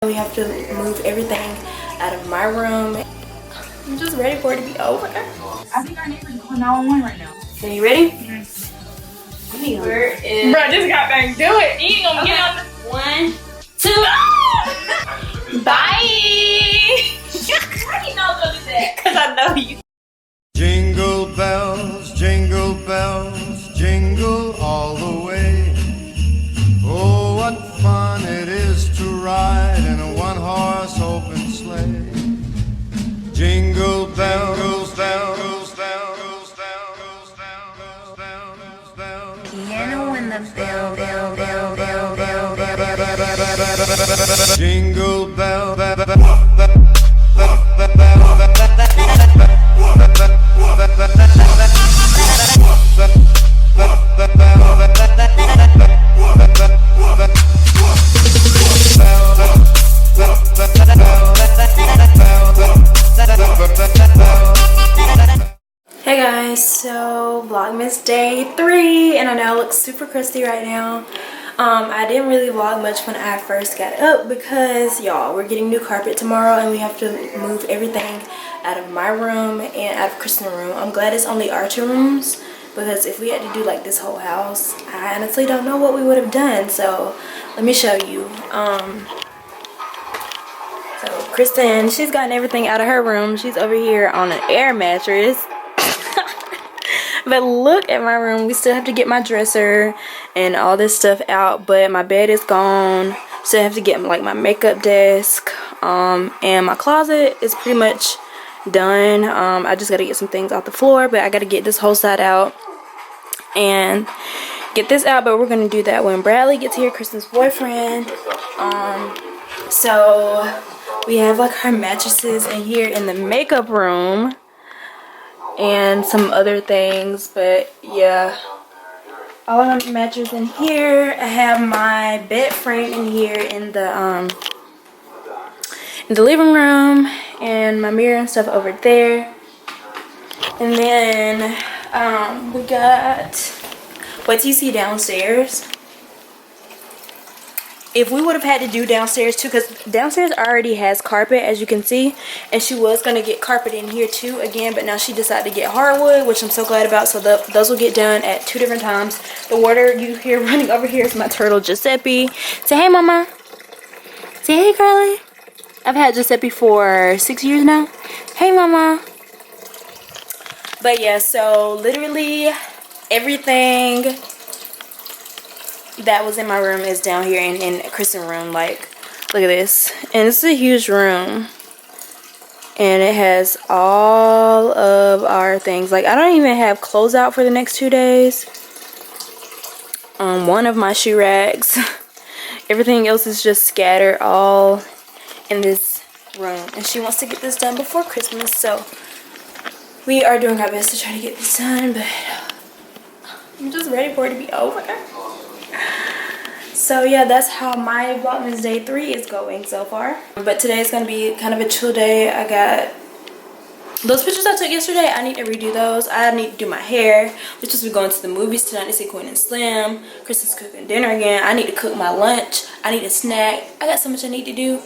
we have to move everything out of my room. I'm just ready for it to be over. I think our neighbors are calling 911 right now. Are you ready? Where is... Bro, just got back. Do it. You ain't gonna get on the... 1, 2. Bye. How do you know I'm gonna do that? Because I know you. Jingle bells, jingle all the way. Oh, what fun it is to ride in a one-horse open sleigh. Jingle bells, bells, bells, bells, bells, bells, bells. Piano in the bell, bell, bell, bell, bell, bell, bell. Jingle bell, bell, bell. Hey guys, so Vlogmas day 3, and I know I look super crusty right now. I didn't really vlog much when I first got up because y'all, we're getting new carpet tomorrow and we have to move everything out of my room and out of Kristen's room. I'm glad it's only our 2 rooms because if we had to do like this whole house, I honestly don't know what we would have done. So let me show you. So Kristen, she's gotten everything out of her room. She's over here on an air mattress. But look at my room. We still have to get my dresser and all this stuff out, but my bed is gone. Still have to get like my makeup desk, and my closet is pretty much done. I just gotta get some things off the floor, but I gotta get this whole side out and get this out, but we're gonna do that when Bradley gets here, Kristen's boyfriend. So we have like our mattresses in here in the makeup room and some other things, but yeah, all of my mattress in here. I have my bed frame in here in the living room, and my mirror and stuff over there. And then we got what you see downstairs. If we would have had to do downstairs too, because downstairs already has carpet, as you can see, and she was going to get carpet in here too again, but now she decided to get hardwood, which I'm so glad about. So those will get done at 2 different times. The water you hear running over here is my turtle Giuseppe. Say hey mama. Say hey Carly. I've had Giuseppe for 6 years now. Hey mama. But yeah, so literally everything that was in my room is down here in Kristen's room. Like, look at this, and it's a huge room, and it has all of our things. Like, I don't even have clothes out for the next 2 days. One of my shoe racks. Everything else is just scattered all in this room, and she wants to get this done before Christmas, so we are doing our best to try to get this done, but I'm just ready for it to be over. So yeah, that's how my Vlogmas day 3 is going so far. But today is going to be kind of a chill day. I got those pictures I took yesterday. I need to redo those. I need to do my hair. We're supposed to be going to the movies tonight to see Queen and Slim. Kristen's cooking dinner again. I need to cook my lunch. I need a snack. I got so much I need to do.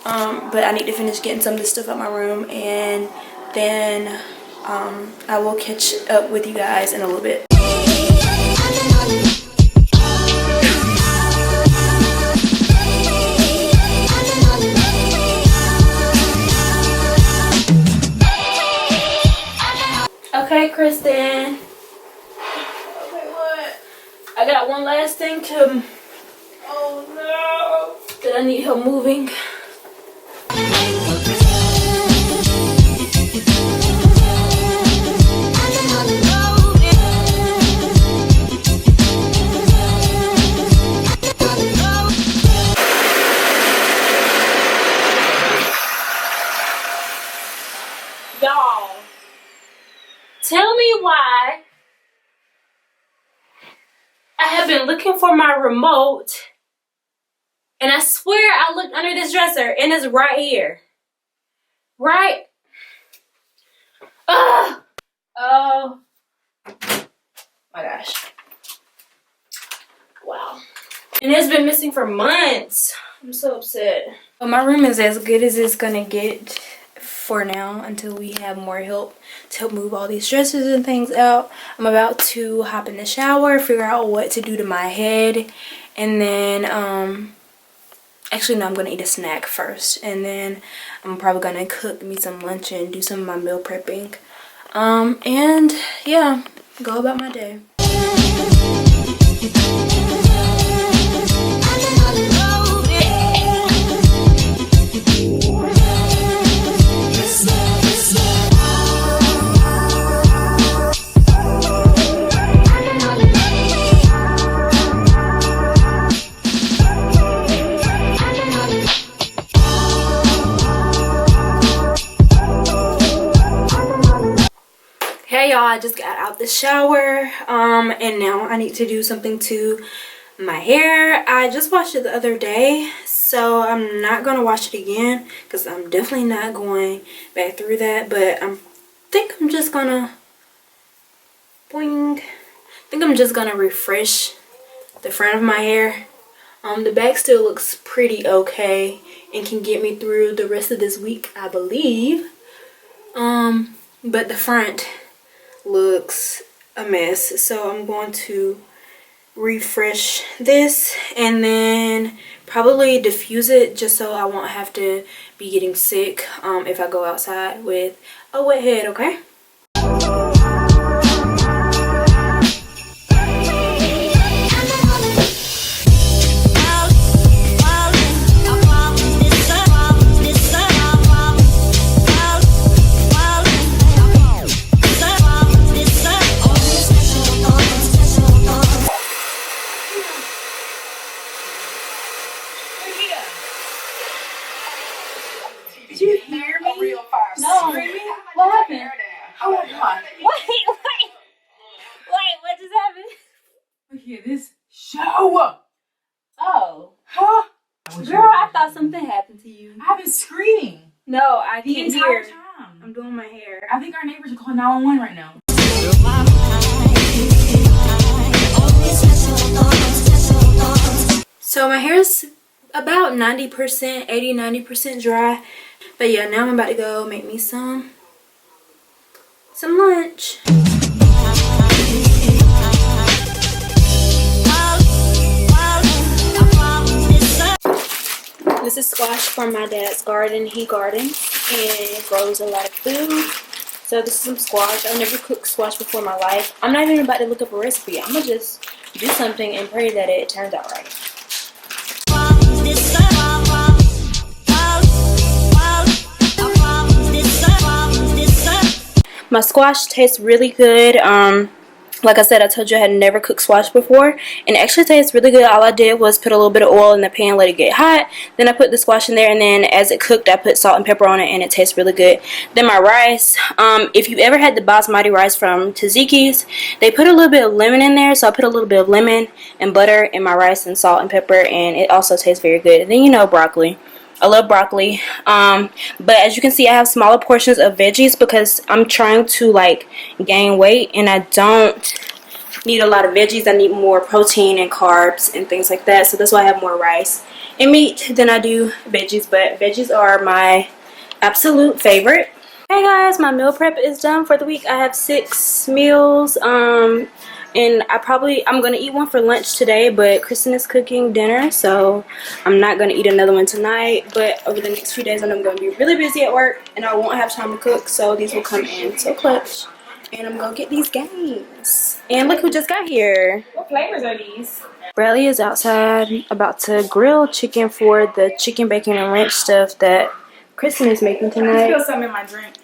But I need to finish getting some of this stuff out my room, and then I will catch up with you guys in a little bit. Okay, Kristen. Okay, what? I got one last thing to... Oh no! That I need help moving. Y'all, tell me why I have been looking for my remote, and I swear I looked under this dresser and it's right here. Right? Ugh! Oh my gosh. Wow. And it's been missing for months. I'm so upset. But my room is as good as it's gonna get for now until we have more help to help move all these dresses and things out. I'm about to hop in the shower, figure out what to do to my head, and then actually no, I'm gonna eat a snack first, and then I'm probably gonna cook me some lunch and do some of my meal prepping, and yeah, go about my day. Hey y'all, I just got out the shower, and now I need to do something to my hair. I just washed it the other day, so I'm not gonna wash it again because I'm definitely not going back through that. But I think I'm just gonna refresh the front of my hair. The back still looks pretty okay and can get me through the rest of this week, I believe. But the front looks a mess, so I'm going to refresh this and then probably diffuse it just so I won't have to be getting sick if I go outside with a wet head, okay? Did you hear me? No. What happened? Oh my god. Wait, what just happened? Look at this show. Oh. Huh? Girl, I thought something happened to you. I've been screaming No, I the can't entire hear. time. I'm doing my hair. I think our neighbors are calling 911 right now. So my hair is about 90%, 80-90% dry. But yeah, now I'm about to go make me some lunch. This is squash from my dad's garden. He gardens and grows a lot of food. So this is some squash. I've never cooked squash before in my life. I'm not even about to look up a recipe. I'm gonna just do something and pray that it turns out right. My squash tastes really good. Like I said, I told you I had never cooked squash before, and it actually tastes really good. All I did was put a little bit of oil in the pan, let it get hot. Then I put the squash in there, and then as it cooked, I put salt and pepper on it, and it tastes really good. Then my rice, if you ever had the basmati rice from Tzatziki's, they put a little bit of lemon in there, so I put a little bit of lemon and butter in my rice and salt and pepper, and it also tastes very good. And then, you know, broccoli. I love broccoli, but as you can see, I have smaller portions of veggies because I'm trying to like gain weight, and I don't need a lot of veggies. I need more protein and carbs and things like that, so that's why I have more rice and meat than I do veggies. But veggies are my absolute favorite. Hey guys, my meal prep is done for the week. I have 6 meals, and I'm gonna eat one for lunch today, but Kristen is cooking dinner, so I'm not gonna eat another one tonight. But over the next few days, I know I'm gonna be really busy at work and I won't have time to cook, so these will come in so clutch. And I'm gonna get these games. And look who just got here. What flavors are these? Bradley is outside about to grill chicken for the chicken bacon and ranch stuff that Kristen is making I tonight. feel something in my drink.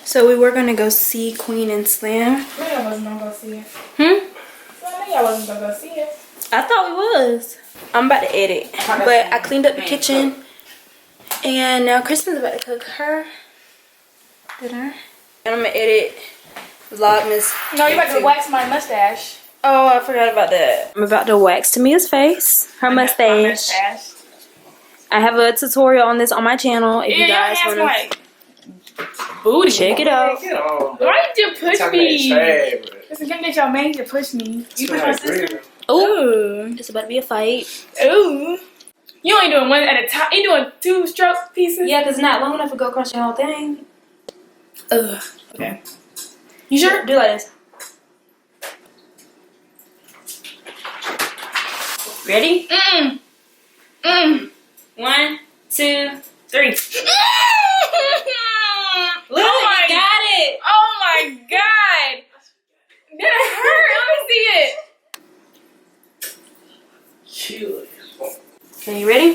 So we were gonna go see Queen and Slim. Maybe I wasn't gonna go see it. I wasn't gonna go see it. I thought we was. I'm about to edit, but I cleaned up the kitchen, and now Kristen's about to cook her dinner. And I'm gonna edit Vlogmas. No, you about to wax my mustache. Oh, I forgot about that. I'm about to wax Tamia's face, her mustache. I have a tutorial on this on my channel. If you guys want to booty, check it out. Why did you push me? Listen, come get your man to push me. You push my sister. Ooh, it's about to be a fight. Ooh. You only doing one at a time. You doing 2 stroke pieces? Yeah, because it's not long enough to go across your whole thing. Ugh. Okay. You sure? Do like this. Ready? 1, 2, 3. Look, Oh my got it. Oh my god. That hurt. Let me see it. Okay, you ready?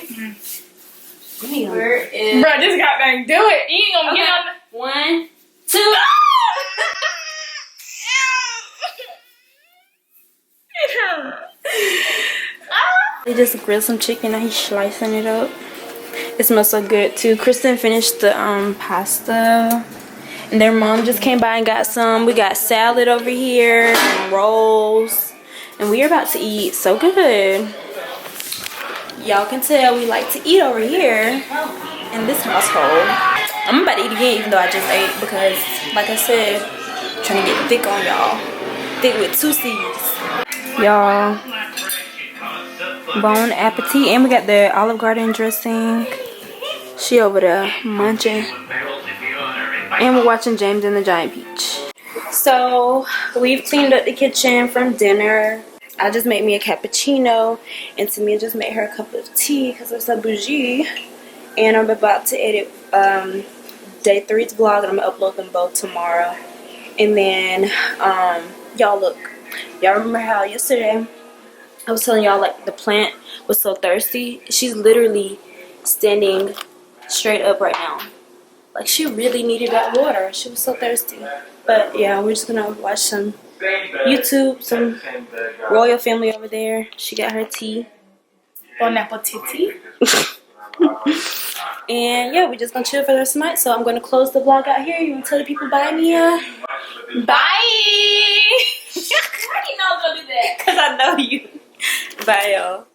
Where is... Bro, just got dang do it. You ain't gonna get on the... 1, 2. They just grilled some chicken and he's slicing it up. It smells so good too. Kristen finished the pasta. And their mom just came by and got some. We got salad over here and rolls. And we are about to eat so good. Y'all can tell we like to eat over here in this household. I'm about to eat again even though I just ate because, like I said, I'm trying to get thick on y'all. Thick with 2 C's. Y'all, bon appetit. And we got the Olive Garden dressing. She over there munching. And we're watching James and the Giant Peach. So we've cleaned up the kitchen from dinner. I just made me a cappuccino, and Tamia just made her a cup of tea because I'm so bougie. And I'm about to edit day 3's vlog, and I'm gonna upload them both tomorrow. And then y'all look, y'all remember how yesterday I was telling y'all like the plant was so thirsty? She's literally standing straight up right now. Like she really needed that water. She was so thirsty. But yeah, we're just gonna watch some YouTube, some royal family over there. She got her tea. Bon appetit. And yeah, we're just gonna chill for the rest of the night. So I'm gonna close the vlog out here. You wanna tell the people bye, Mia? Bye. How do you know I was gonna do that? Because I know you. Bye, y'all.